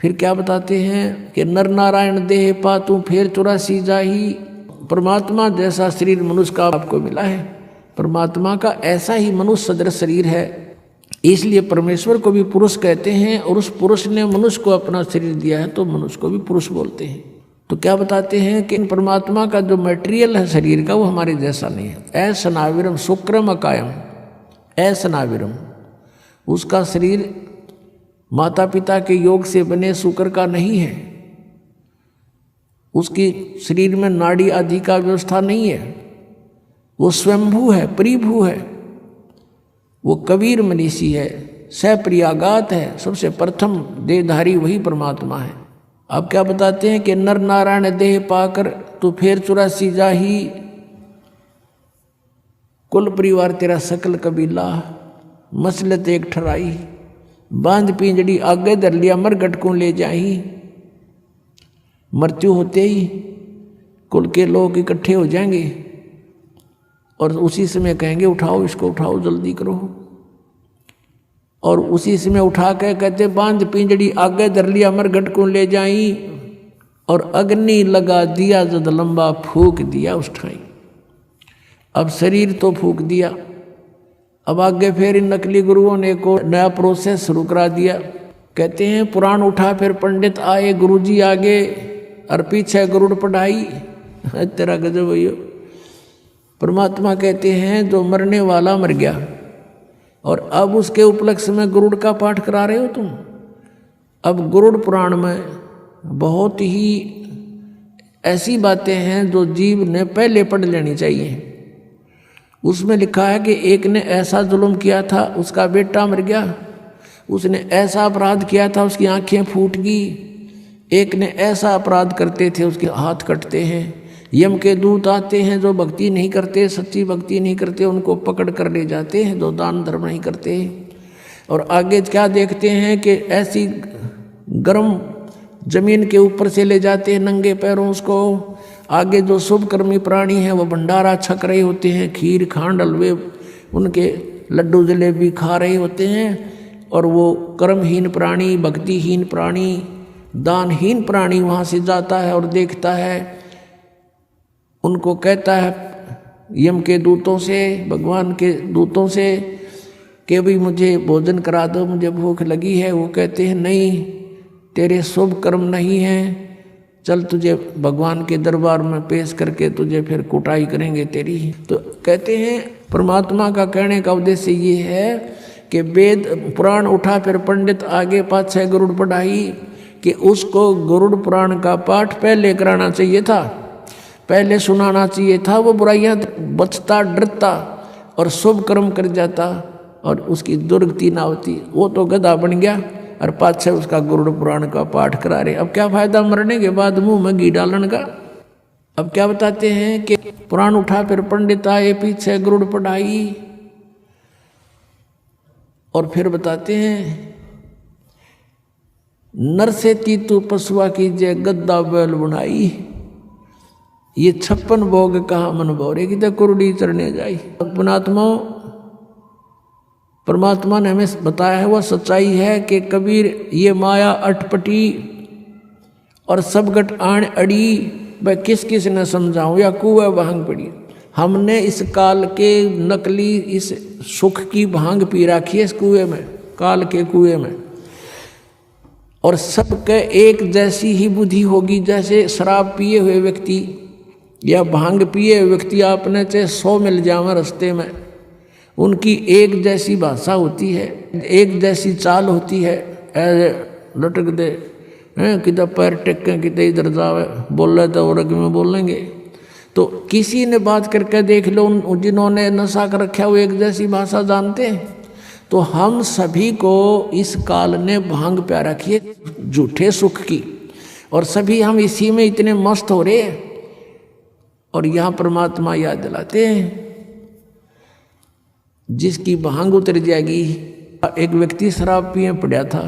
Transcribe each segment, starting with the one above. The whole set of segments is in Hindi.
फिर क्या बताते हैं कि नर नारायण देह पातू फेर 84 जाही। परमात्मा जैसा शरीर मनुष्य का आपको मिला है, परमात्मा का ऐसा ही मनुष्य सदृश शरीर है, इसलिए परमेश्वर को भी पुरुष कहते हैं। और उस पुरुष ने मनुष्य को अपना शरीर दिया है तो मनुष्य को भी पुरुष बोलते हैं। तो क्या बताते हैं कि परमात्मा का जो मटेरियल है शरीर का वो हमारे जैसा नहीं है। असनाविरम शुक्रम अकायम, असनाविरम, उसका शरीर माता पिता के योग से बने शुक्र का नहीं है, उसकी शरीर में नाड़ी आदि का व्यवस्था नहीं है, वो स्वयंभू है, परिभू है, वो कबीर मनीषी है, सप्रियागात है, सबसे प्रथम देहधारी वही परमात्मा है। अब क्या बताते हैं कि नर नारायण देह पाकर तू फेर 84 जाही, कुल परिवार तेरा सकल कबीला मसलत एक ठराई, बांध पिंजड़ी आगे धर लिया मरघट को ले जाही। मृत्यु होते ही कुल के लोग इकट्ठे हो जाएंगे और उसी समय कहेंगे उठाओ इसको, उठाओ जल्दी करो, और उसी समय उठा के कहते बांध पिंजड़ी आगे धर लिया मरघट को ले जाई, और अग्नि लगा दिया जद लंबा फूक दिया उस ठाई। अब शरीर तो फूक दिया, अब आगे फिर इन नकली गुरुओं ने को नया प्रोसेस शुरू करा दिया। कहते हैं पुराण उठा फिर पंडित आए गुरुजी आगे, और पीछे गरुड़ पढ़ाई। तेरा गजब भैया। परमात्मा कहते हैं जो मरने वाला मर गया और अब उसके उपलक्ष्य में गरुड़ का पाठ करा रहे हो तुम। अब गरुड़ पुराण में बहुत ही ऐसी बातें हैं जो जीव ने पहले पढ़ लेनी चाहिए। उसमें लिखा है कि एक ने ऐसा जुल्म किया था, उसका बेटा मर गया, उसने ऐसा अपराध किया था, उसकी आंखें फूट गई। एक ने ऐसा अपराध करते थे, उसके हाथ कटते हैं। यम के दूत आते हैं जो भक्ति नहीं करते, सच्ची भक्ति नहीं करते, उनको पकड़ कर ले जाते हैं जो दान धर्म नहीं करते। और आगे क्या देखते हैं कि ऐसी गर्म जमीन के ऊपर से ले जाते हैं नंगे पैरों उसको। आगे जो शुभ कर्मी प्राणी हैं वो भंडारा छक रहे होते हैं, खीर खांड हलवे उनके लड्डू जलेबी खा रहे होते हैं। और वो कर्महीन प्राणी, भक्तिहीन प्राणी, दानहीन प्राणी वहाँ से जाता है और देखता है, उनको कहता है यम के दूतों से, भगवान के दूतों से कि भाई मुझे भोजन करा दो, मुझे भूख लगी है। वो कहते हैं नहीं, तेरे शुभ कर्म नहीं हैं, चल तुझे भगवान के दरबार में पेश करके तुझे फिर कुटाई करेंगे तेरी। तो कहते हैं परमात्मा का कहने का उद्देश्य ये है कि वेद पुराण उठा फिर पंडित आगे पाछे गरुड़ पढ़ाई, कि उसको गरुड़ पुराण का पाठ पहले कराना चाहिए था, पहले सुनाना चाहिए था। वो बुराइयां बचता, डरता और शुभ कर्म कर जाता और उसकी दुर्गति ना होती। वो तो गधा बन गया और पाछे उसका गरुड़ पुराण का पाठ करा रहे। अब क्या फायदा मरने के बाद मुंह में घी डालने का। अब क्या बताते हैं कि पुराण उठा फिर पंडित आए, पीछे गरुड़ पढ़ाई। और फिर बताते हैं नर से तीतु पशुआ कीजिए गद्दा बैल बुनाई, ये 56 भोग कहा मन भोरे की तो कुरडी चढ़ने जाई। पुणात्मा परमात्मा ने हमें बताया है, वह सच्चाई है कि कबीर ये माया अटपटी और सब गट आण अड़ी, वह किस किस ने समझाऊं या कुएं भांग पड़ी। हमने इस काल के नकली इस सुख की भांग पी रखी है इस कुएं में, काल के कुएं में। और सबके एक जैसी ही बुद्धि होगी। जैसे शराब पिए हुए व्यक्ति या भांग पिए हुए व्यक्ति आपने चाहे 100 मिल जाए रास्ते में, उनकी एक जैसी भाषा होती है, एक जैसी चाल होती है। लटक दे किधर पैर टेकें किधर इधर जावे, बोल रहे तो और में बोलेंगे। तो किसी ने बात करके देख लो, जिन्होंने नशा कर रखा वो एक जैसी भाषा जानते हैं। तो हम सभी को इस काल ने भांग प्या रखी है झूठे सुख की, और सभी हम इसी में इतने मस्त हो रहे हैं। और यहाँ परमात्मा याद दिलाते हैं जिसकी भांग उतर जाएगी। एक व्यक्ति शराब पिए पड़ा था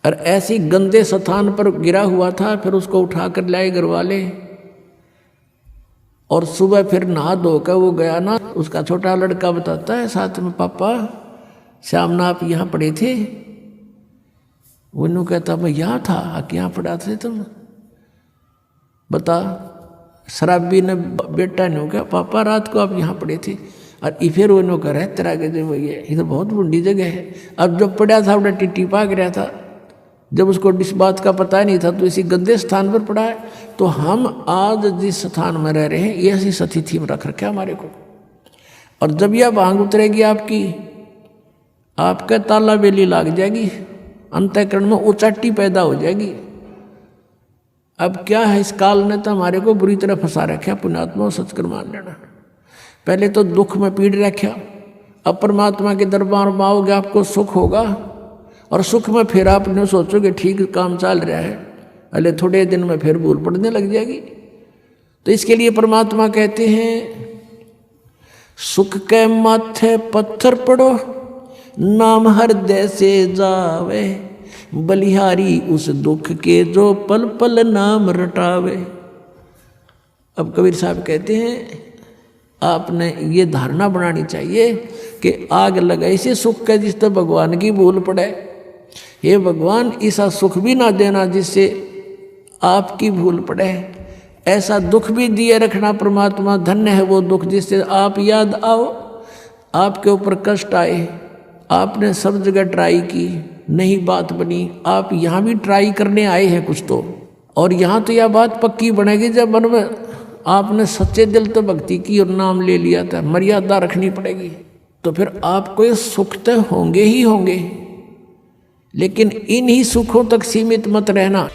और ऐसी गंदे स्थान पर गिरा हुआ था, फिर उसको उठा कर लाए घर वाले। और सुबह फिर नहा धोकर वो गया ना, उसका छोटा लड़का बताता है साथ में, पापा शाम ना आप यहाँ पड़े थे, वो कहता मैं यहाँ था, यहाँ पड़ा थे तुम, बता। शराबी ने बेटा ने कहा पापा रात को आप यहाँ पड़े थे। और फिर वो कह रहे तेरा के जो ये इधर बहुत बुढ़ी जगह है। अब जब पड़ा था उन्हें टिट्टी पाक रहा था, जब उसको इस बात का पता नहीं था, तो इसी गंदे स्थान पर पड़ा है। तो हम आज जिस स्थान में रह रहे हैं ये ऐसी सतिथि में रख रखे हमारे को। और जब यह भांग उतरेगी आपकी, आपका ताला बेली लाग जाएगी, अंतःकरण में उचाटी पैदा हो जाएगी। अब क्या है, इस काल ने तो हमारे को बुरी तरह फंसा रखा। पुण्यात्मा सचकर मान लेना, पहले तो दुख में पीड़ रखा, अब परमात्मा के दरबार में आओगे आपको सुख होगा। और सुख में फिर आपने सोचोगे ठीक काम चल रहा है, अरे थोड़े दिन में फिर भूल पड़ने लग जाएगी। तो इसके लिए परमात्मा कहते हैं सुख के माथे पत्थर पड़ो, नाम हृदय से जावे, बलिहारी उस दुख के जो पल पल नाम रटावे। अब कबीर साहब कहते हैं आपने ये धारणा बनानी चाहिए कि आग लगाई से सुख का जिससे भगवान की भूल पड़े। हे भगवान ऐसा सुख भी ना देना जिससे आपकी भूल पड़े, ऐसा दुख भी दिए रखना परमात्मा। धन्य है वो दुख जिससे आप याद आओ, आपके ऊपर कष्ट आए, आपने सब जगह ट्राई की, नहीं बात बनी, आप यहाँ भी ट्राई करने आए हैं कुछ तो। और यहाँ तो यह बात पक्की बनेगी जब मन में आपने सच्चे दिल तो भक्ति की और नाम ले लिया था। मर्यादा रखनी पड़ेगी, तो फिर आपको ये सुख तो होंगे ही होंगे, लेकिन इन्हीं सुखों तक सीमित मत रहना।